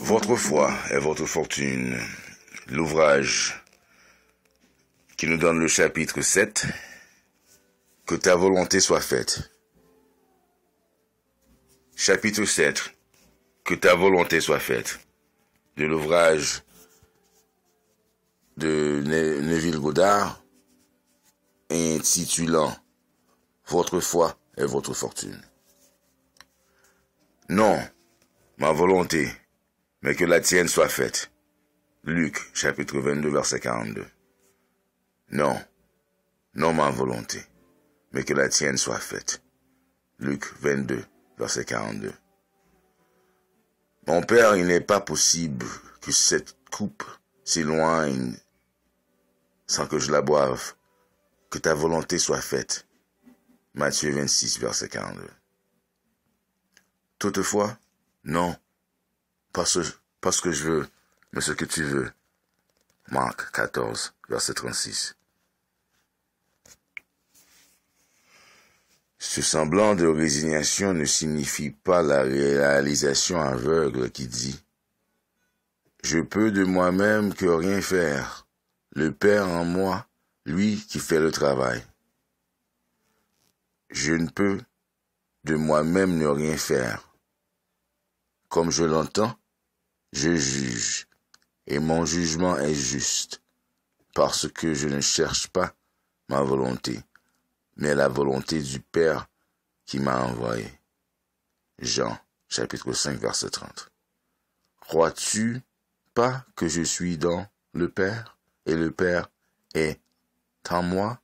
Votre foi est votre fortune. L'ouvrage qui nous donne le chapitre 7. Que ta volonté soit faite. Chapitre 7. Que ta volonté soit faite. De l'ouvrage de Neville Goddard, intitulant Votre foi est votre fortune. Non, ma volonté, mais que la tienne soit faite. Luc, chapitre 22, verset 42. Non, non ma volonté, mais que la tienne soit faite. Luc 22, verset 42. Mon Père, il n'est pas possible que cette coupe s'éloigne sans que je la boive. Que ta volonté soit faite. Matthieu 26, verset 42. Toutefois, non, pas ce que je veux, mais ce que tu veux. Marc 14, verset 36. Ce semblant de résignation ne signifie pas la réalisation aveugle qui dit « Je peux de moi-même que rien faire, le Père en moi, lui qui fait le travail. Je ne peux de moi-même ne rien faire. Comme je l'entends, je juge, et mon jugement est juste, parce que je ne cherche pas ma volonté, mais la volonté du Père qui m'a envoyé. » Jean, chapitre 5, verset 30. Crois-tu pas que je suis dans le Père, et le Père est en moi?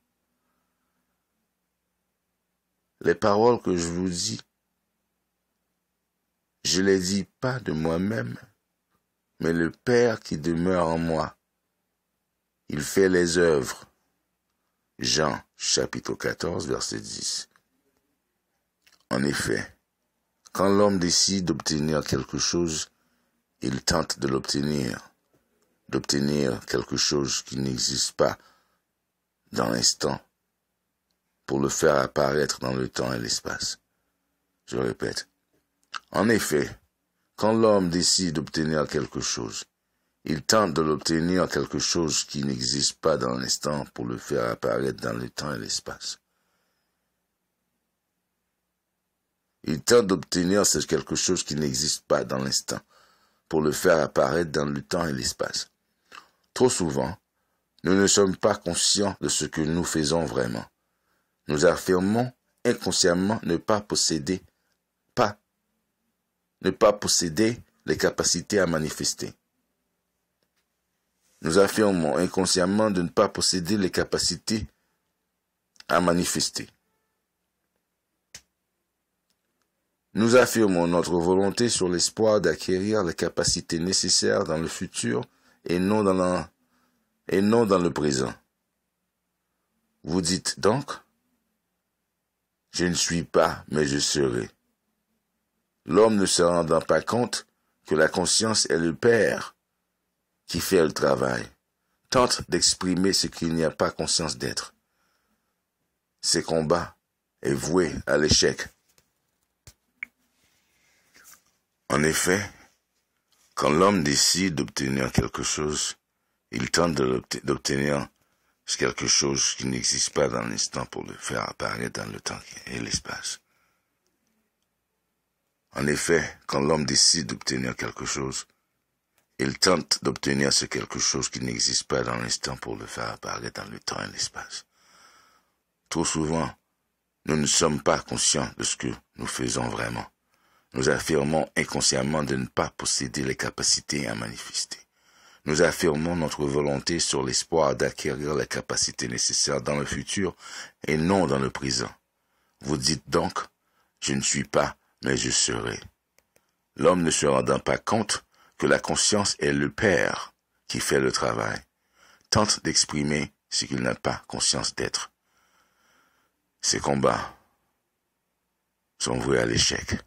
Les paroles que je vous dis, je les dis pas de moi-même, mais le Père qui demeure en moi, il fait les œuvres. Jean, chapitre 14, verset 10. En effet, quand l'homme décide d'obtenir quelque chose, il tente de l'obtenir, d'obtenir quelque chose qui n'existe pas dans l'instant, pour le faire apparaître dans le temps et l'espace. Je répète. En effet, quand l'homme décide d'obtenir quelque chose, il tente de l'obtenir quelque chose qui n'existe pas dans l'instant pour le faire apparaître dans le temps et l'espace. Il tente d'obtenir quelque chose qui n'existe pas dans l'instant pour le faire apparaître dans le temps et l'espace. Trop souvent, nous ne sommes pas conscients de ce que nous faisons vraiment. Nous affirmons inconsciemment ne pas posséder les capacités à manifester. Nous affirmons inconsciemment de ne pas posséder les capacités à manifester. Nous affirmons notre volonté sur l'espoir d'acquérir les capacités nécessaires dans le futur et non dans le présent. Vous dites donc, je ne suis pas, mais je serai. L'homme ne se rendant pas compte que la conscience est le Père qui fait le travail, tente d'exprimer ce qu'il n'y a pas conscience d'être. Ces combats est voué à l'échec. En effet, quand l'homme décide d'obtenir quelque chose, il tente d'obtenir quelque chose qui n'existe pas dans l'instant pour le faire apparaître dans le temps et l'espace. En effet, quand l'homme décide d'obtenir quelque chose, il tente d'obtenir ce quelque chose qui n'existe pas dans l'instant pour le faire apparaître dans le temps et l'espace. Trop souvent, nous ne sommes pas conscients de ce que nous faisons vraiment. Nous affirmons inconsciemment de ne pas posséder les capacités à manifester. Nous affirmons notre volonté sur l'espoir d'acquérir les capacités nécessaires dans le futur et non dans le présent. Vous dites donc, je ne suis pas, mais je serai. L'homme ne se rendant pas compte que la conscience est le Père qui fait le travail, tente d'exprimer ce qu'il n'a pas conscience d'être. Ces combats sont voués à l'échec,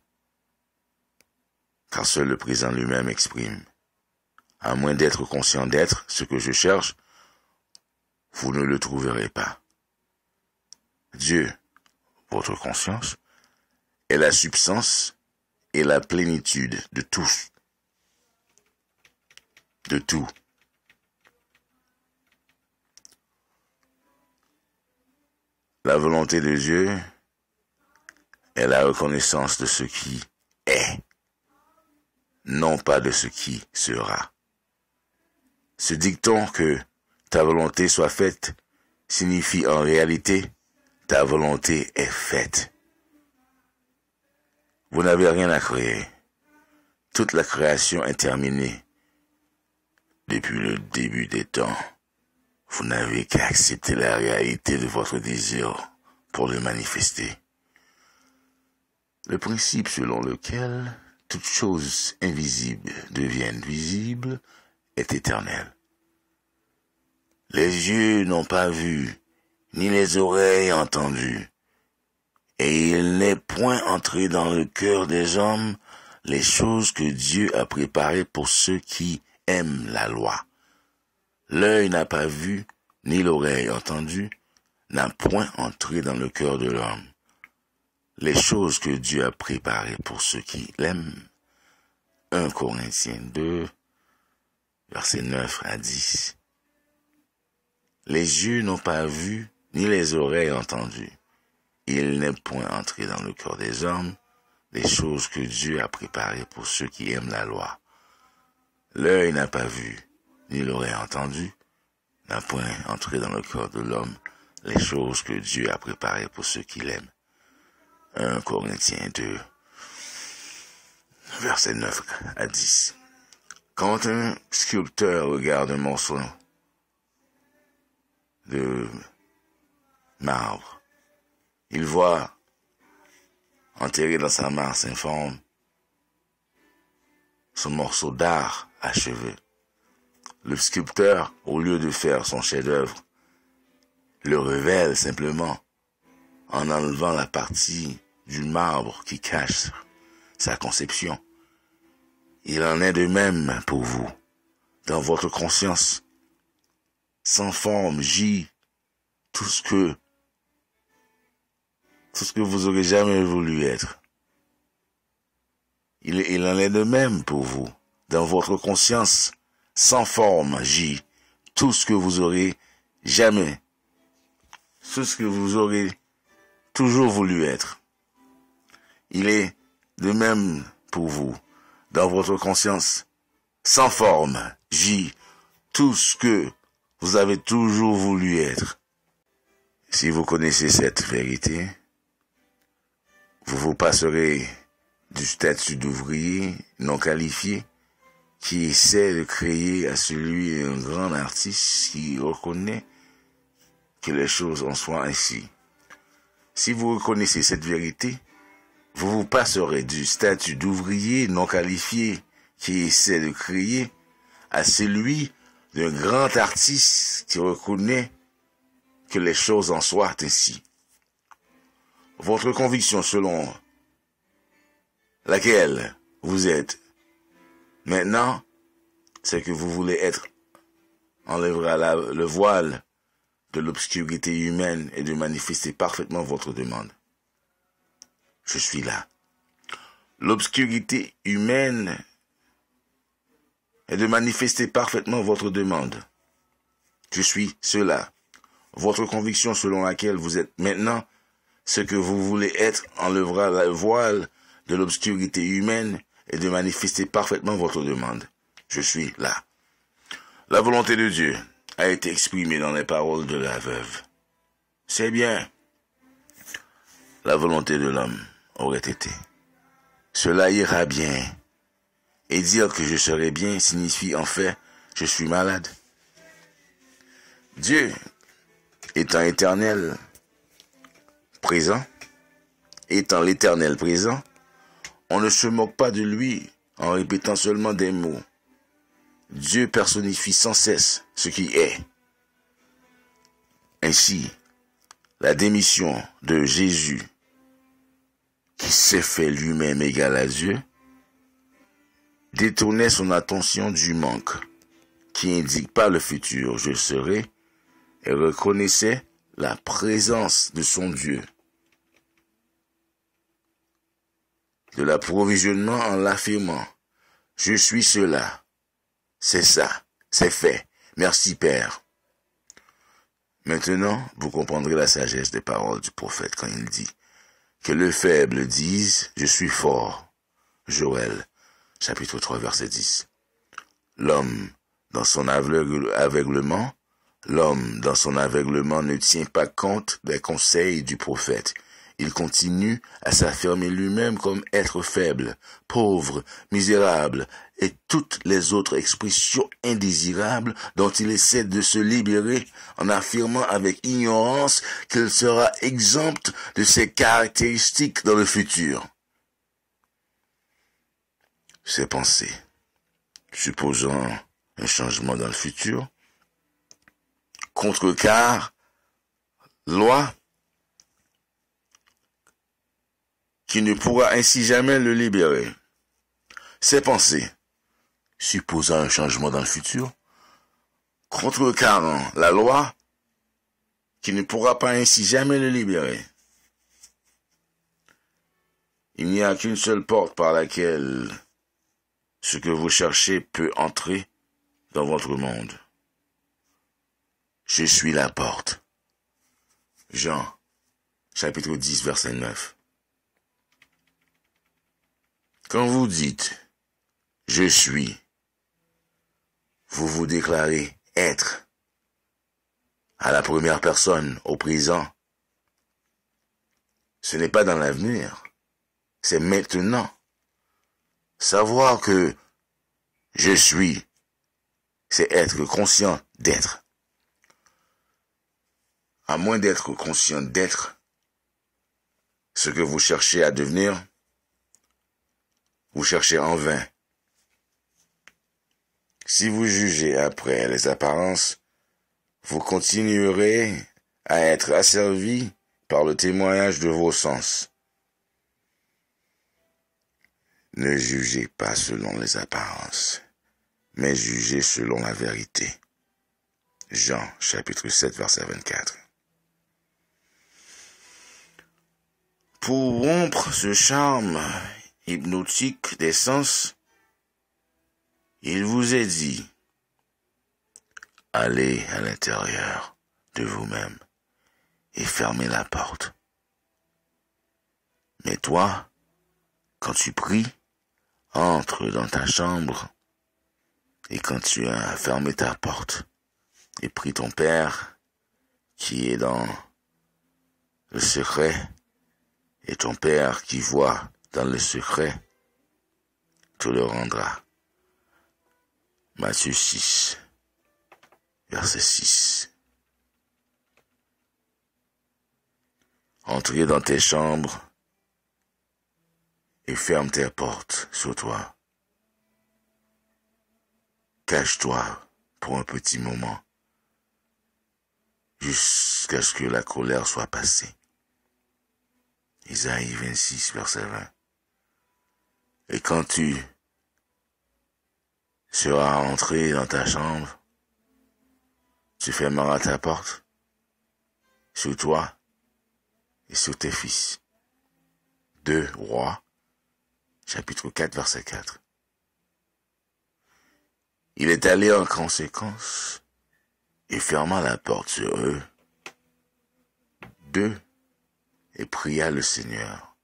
car seul le présent lui-même exprime. À moins d'être conscient d'être ce que je cherche, vous ne le trouverez pas. Dieu, votre conscience, est la substance et la plénitude de tous. de tout. La volonté de Dieu est la reconnaissance de ce qui est, non pas de ce qui sera. Ce dicton que ta volonté soit faite signifie en réalité ta volonté est faite. Vous n'avez rien à créer. Toute la création est terminée. Depuis le début des temps, vous n'avez qu'à accepter la réalité de votre désir pour le manifester. Le principe selon lequel toute chose invisible devienne visible est éternel. Les yeux n'ont pas vu, ni les oreilles entendu, et il n'est point entré dans le cœur des hommes les choses que Dieu a préparées pour ceux qui aiment la loi. L'œil n'a pas vu, ni l'oreille entendu, n'a point entré dans le cœur de l'homme les choses que Dieu a préparées pour ceux qui l'aiment. 1 Corinthiens 2, versets 9 à 10. Les yeux n'ont pas vu, ni les oreilles entendu. Il n'est point entré dans le cœur des hommes les choses que Dieu a préparées pour ceux qui aiment la loi. L'œil n'a pas vu, ni l'oreille entendu, n'a point entré dans le cœur de l'homme les choses que Dieu a préparées pour ceux qui l'aiment. 1 Corinthiens 2, versets 9 à 10. Quand un sculpteur regarde un morceau de marbre, il voit enterré dans sa masse informe son morceau d'art achevé. Le sculpteur, au lieu de faire son chef-d'œuvre, le révèle simplement en enlevant la partie du marbre qui cache sa conception. Il en est de même pour vous. Dans votre conscience, sans forme, gît tout ce que vous aurez jamais voulu être. Il en est de même pour vous. Dans votre conscience, sans forme, gît tout ce que vous aurez jamais, tout ce que vous aurez toujours voulu être. Il est de même pour vous. Dans votre conscience, sans forme, gît tout ce que vous avez toujours voulu être. Si vous connaissez cette vérité, vous vous passerez du statut d'ouvrier non qualifié qui essaie de créer à celui un grand artiste qui reconnaît que les choses en soient ainsi. Si vous reconnaissez cette vérité, vous vous passerez du statut d'ouvrier non qualifié qui essaie de créer à celui d'un grand artiste qui reconnaît que les choses en soient ainsi. Votre conviction selon laquelle vous êtes maintenant, c'est que vous voulez être enlèvera le voile de l'obscurité humaine et de manifester parfaitement votre demande. Je suis là. L'obscurité humaine est de manifester parfaitement votre demande. Je suis cela. Votre conviction selon laquelle vous êtes maintenant, ce que vous voulez être, enlèvera le voile de l'obscurité humaine et de manifester parfaitement votre demande. Je suis là. La volonté de Dieu a été exprimée dans les paroles de la veuve. C'est bien. La volonté de l'homme aurait été. Cela ira bien. Et dire que je serai bien signifie en fait, je suis malade. Dieu, étant éternel présent, étant l'éternel présent, on ne se moque pas de lui en répétant seulement des mots. Dieu personnifie sans cesse ce qui est. Ainsi, la démission de Jésus, qui s'est fait lui-même égal à Dieu, détournait son attention du manque, qui indique pas le futur, je serai, et reconnaissait la présence de son Dieu, de l'approvisionnement en l'affirmant, je suis cela, C'est ça, c'est fait. Merci Père. Maintenant, vous comprendrez la sagesse des paroles du prophète quand il dit que le faible dise « Je suis fort ». Joël, chapitre 3, verset 10. L'homme, dans son aveuglement, ne tient pas compte des conseils du prophète. Il continue à s'affirmer lui-même comme être faible, pauvre, misérable et toutes les autres expressions indésirables dont il essaie de se libérer en affirmant avec ignorance qu'il sera exempt de ces caractéristiques dans le futur. Ces pensées, supposant un changement dans le futur, contrecarrent loi qui ne pourra ainsi jamais le libérer. Ces pensées, supposant un changement dans le futur, contrecarrant la loi qui ne pourra pas ainsi jamais le libérer. Il n'y a qu'une seule porte par laquelle ce que vous cherchez peut entrer dans votre monde. Je suis la porte. Jean, chapitre 10, verset 9. Quand vous dites « je suis », vous vous déclarez être à la première personne, au présent. Ce n'est pas dans l'avenir, c'est maintenant. Savoir que je suis, c'est être conscient d'être. À moins d'être conscient d'être ce que vous cherchez à devenir, vous cherchez en vain. Si vous jugez après les apparences, vous continuerez à être asservi par le témoignage de vos sens. Ne jugez pas selon les apparences, mais jugez selon la vérité. Jean, chapitre 7, verset 24. Pour rompre ce charme hypnotique des sens, il vous est dit, allez à l'intérieur de vous-même et fermez la porte. Mais toi, quand tu pries, entre dans ta chambre et quand tu as fermé ta porte et prie ton Père qui est dans le secret et ton Père qui voit dans le secret te le rendra. Matthieu 6, verset 6. Entrez dans tes chambres et ferme tes portes sur toi. Cache-toi pour un petit moment, jusqu'à ce que la colère soit passée. Isaïe 26, verset 20. Et quand tu seras entré dans ta chambre, tu fermeras ta porte sur toi et sur tes fils. 2 Rois, chapitre 4, verset 4. Il est allé en conséquence et ferma la porte sur eux. 2 et pria le Seigneur.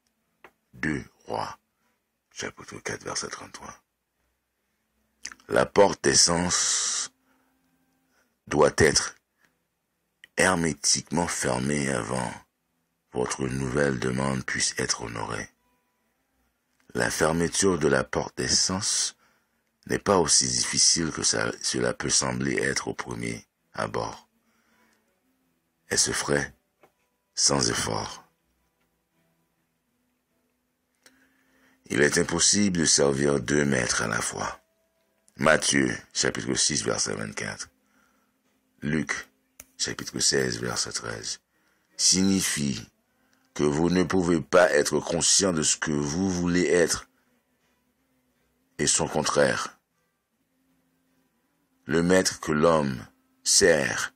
2 Rois, chapitre 4, verset 33. La porte des sens doit être hermétiquement fermée avant votre nouvelle demande puisse être honorée. La fermeture de la porte des sens n'est pas aussi difficile que cela peut sembler être au premier abord. Elle se ferait sans effort. Il est impossible de servir 2 maîtres à la fois. Matthieu, chapitre 6, verset 24. Luc, chapitre 16, verset 13. Signifie que vous ne pouvez pas être conscient de ce que vous voulez être et son contraire. Le maître que l'homme sert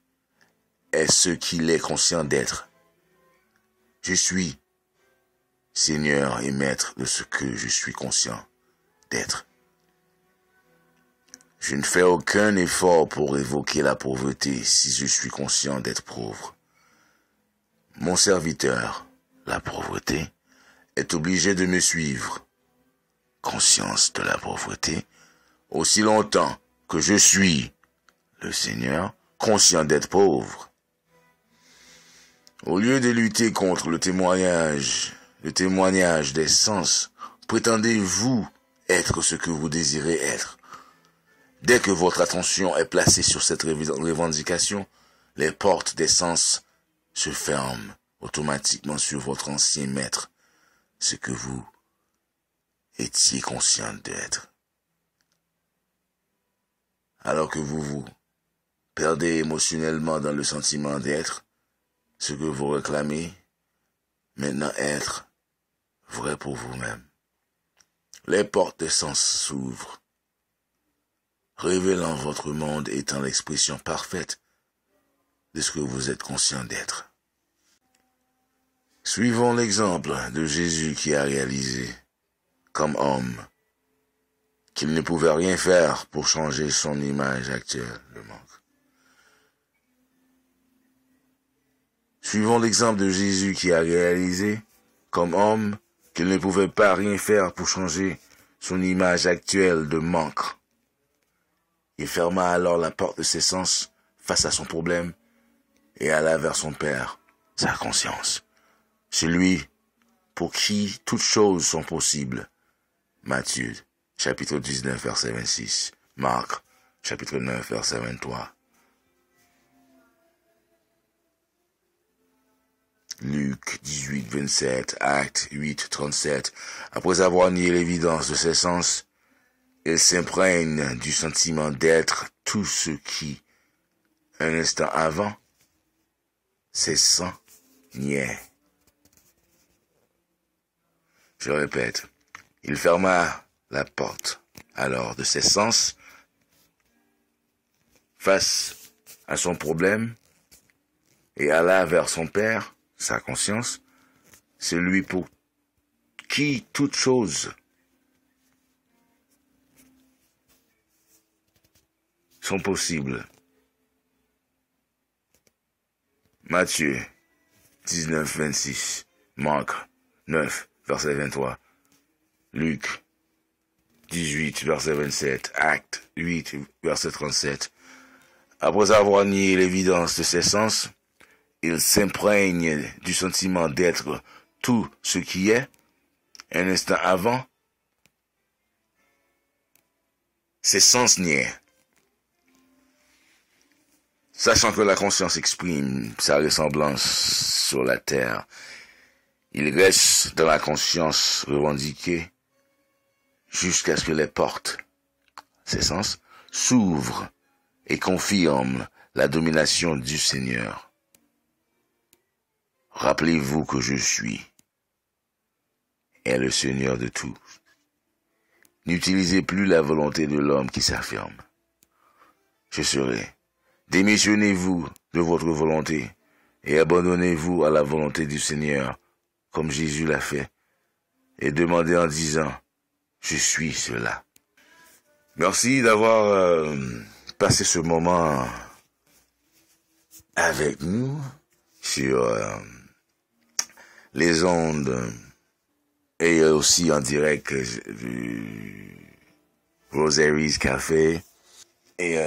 est ce qu'il est conscient d'être. Je suis Seigneur et maître de ce que je suis conscient d'être. Je ne fais aucun effort pour évoquer la pauvreté si je suis conscient d'être pauvre. Mon serviteur, la pauvreté, est obligé de me suivre. Conscience de la pauvreté, aussi longtemps que je suis, le Seigneur, conscient d'être pauvre. Au lieu de lutter contre le témoignage des sens, prétendez-vous être ce que vous désirez être. Dès que votre attention est placée sur cette revendication, les portes des sens se ferment automatiquement sur votre ancien maître, ce que vous étiez conscient d'être. Alors que vous vous perdez émotionnellement dans le sentiment d'être, ce que vous réclamez, maintenant être vrai pour vous-même. Les portes des sens s'ouvrent, révélant votre monde étant l'expression parfaite de ce que vous êtes conscient d'être. Suivons l'exemple de Jésus qui a réalisé, comme homme, qu'il ne pouvait rien faire pour changer son image actuelle, le manque. Suivons l'exemple de Jésus qui a réalisé, comme homme, qu'il ne pouvait pas rien faire pour changer son image actuelle de manque. Il ferma alors la porte de ses sens face à son problème et alla vers son Père, sa conscience. Celui pour qui toutes choses sont possibles. Matthieu, chapitre 19, verset 26. Marc, chapitre 9, verset 23. Luc 18, 27, Actes 8, 37. Après avoir nié l'évidence de ses sens, il s'imprègne du sentiment d'être tout ce qui, un instant avant, ses sens niaient. Je répète, il ferma la porte alors de ses sens face à son problème et alla vers son Père, sa conscience, celui pour qui toutes choses sont possibles. Matthieu 19, 26, Marc 9, verset 23, Luc 18, verset 27, Actes 8, verset 37. Après avoir nié l'évidence de ses sens, il s'imprègne du sentiment d'être tout ce qui est, un instant avant, ses sens niaient. Sachant que la conscience exprime sa ressemblance sur la terre, il reste dans la conscience revendiquée jusqu'à ce que les portes, ses sens, s'ouvrent et confirment la domination du Seigneur. Rappelez-vous que je suis est le Seigneur de tout. N'utilisez plus la volonté de l'homme qui s'affirme. Je serai. Démissionnez-vous de votre volonté et abandonnez-vous à la volonté du Seigneur, comme Jésus l'a fait, et demandez en disant, je suis cela. Merci d'avoir passé ce moment avec nous sur les ondes et aussi en direct du Rosaries Café. Et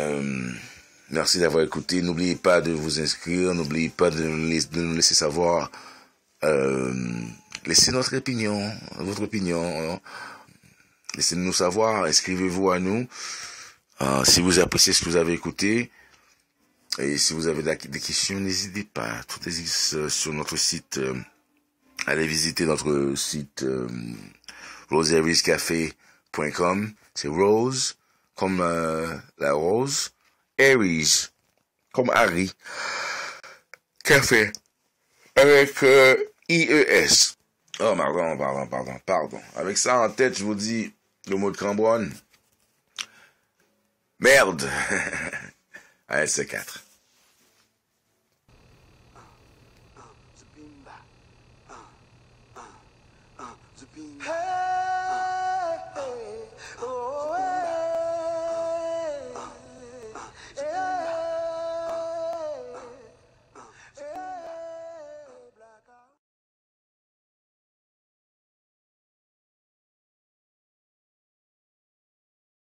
merci d'avoir écouté. N'oubliez pas de vous inscrire. N'oubliez pas de nous laisser savoir. Laissez votre opinion. Laissez-nous savoir. Inscrivez-vous à nous. Si vous appréciez ce que vous avez écouté. Et si vous avez des questions, n'hésitez pas. Tout existe sur notre site. Allez visiter notre site rosariescafé.com. C'est Rose comme la rose, Aries comme Harry, café avec IES. Oh pardon. Avec ça en tête, je vous dis le mot de Cambronne. Merde. Allez, c'est 4. Hey!